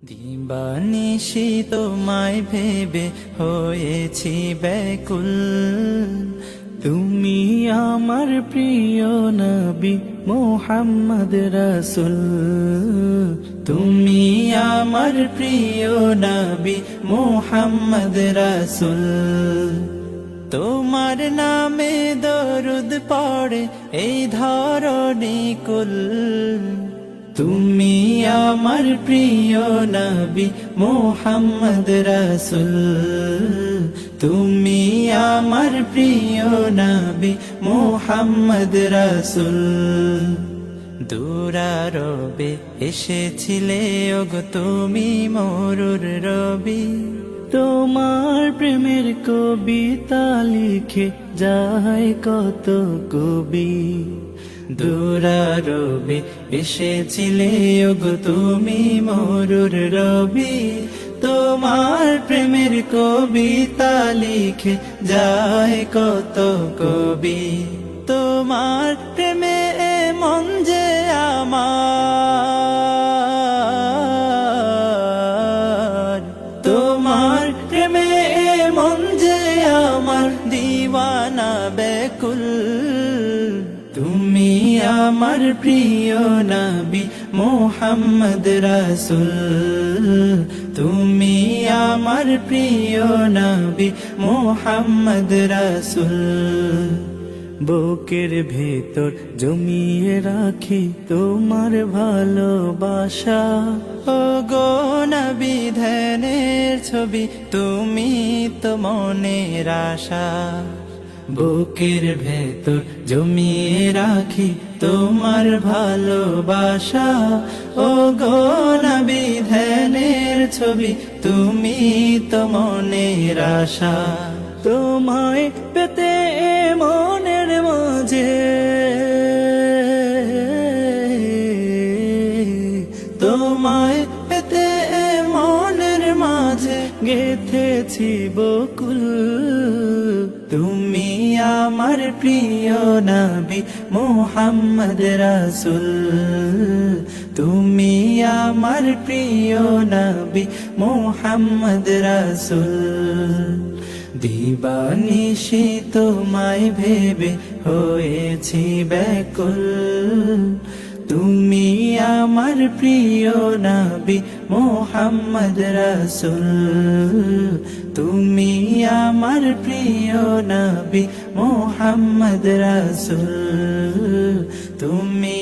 দিবানিশি তোমায় ভেবে হয়েছি ব্যাকুল, তুমি আমার প্রিয় নবী মুহাম্মদ রাসূল। তুমি আমার প্রিয় নবী মুহাম্মদ রাসূল। তোমার নামে দরুদ পড়ে এই ধরণী কুল। তুমি আমার প্রিয় নবী মুহাম্মদ রাসূল। তুমি আমার প্রিয় নবী মুহাম্মদ রাসূল। দুরারবে এসেছিলে ওগো তুমি মরুর রবি, তোমার প্রেমের কবিতা লিখে যায় কত কবি। দুরারবে এসেছিলে ওগো তুমি মরুর রবি, তোমার প্রেমের কবিতা লিখে যায় কত কবি। তোমার প্রেমে মন যে আমার, তোমার প্রেমে মন যে আমার দিওয়ানা ব্যাকুল। তুমি আমার প্রিয় নবী মুহাম্মদ রাসূল। তুমি আমার প্রিয় নবী মুহাম্মদ রাসূল। বুকের ভেতর জমিয়ে রাখি তোমার ভালোবাসা, ও গো নবী ধ্যানের ছবি তুমি তো মনের আশা। বুকের ভেতর জমিয়ে রাখি তোমার ভালোবাসা, ও গো নবী ধ্যানের ছবি তুমি তো মনের আশা। তোমায় পেতে মনের মাঝে, তোমায় পেতে মনের মাঝে গেঁথেছি বকুল। তুমি আমার প্রিয় নবী মুহাম্মদ রাসূল। তুমি আমার প্রিয় নবী মুহাম্মদ রাসূল। দিবানিশি তোমায় ভেবে হয়েছি ব্যাকুল, তুমি আমার প্রিয় নবী মুহাম্মদ রাসূল। তুমি আমার প্রিয় নবী মুহাম্মদ রাসূল। তুমি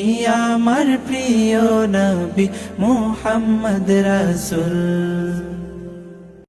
আমার প্রিয় নবী মুহাম্মদ রাসূল।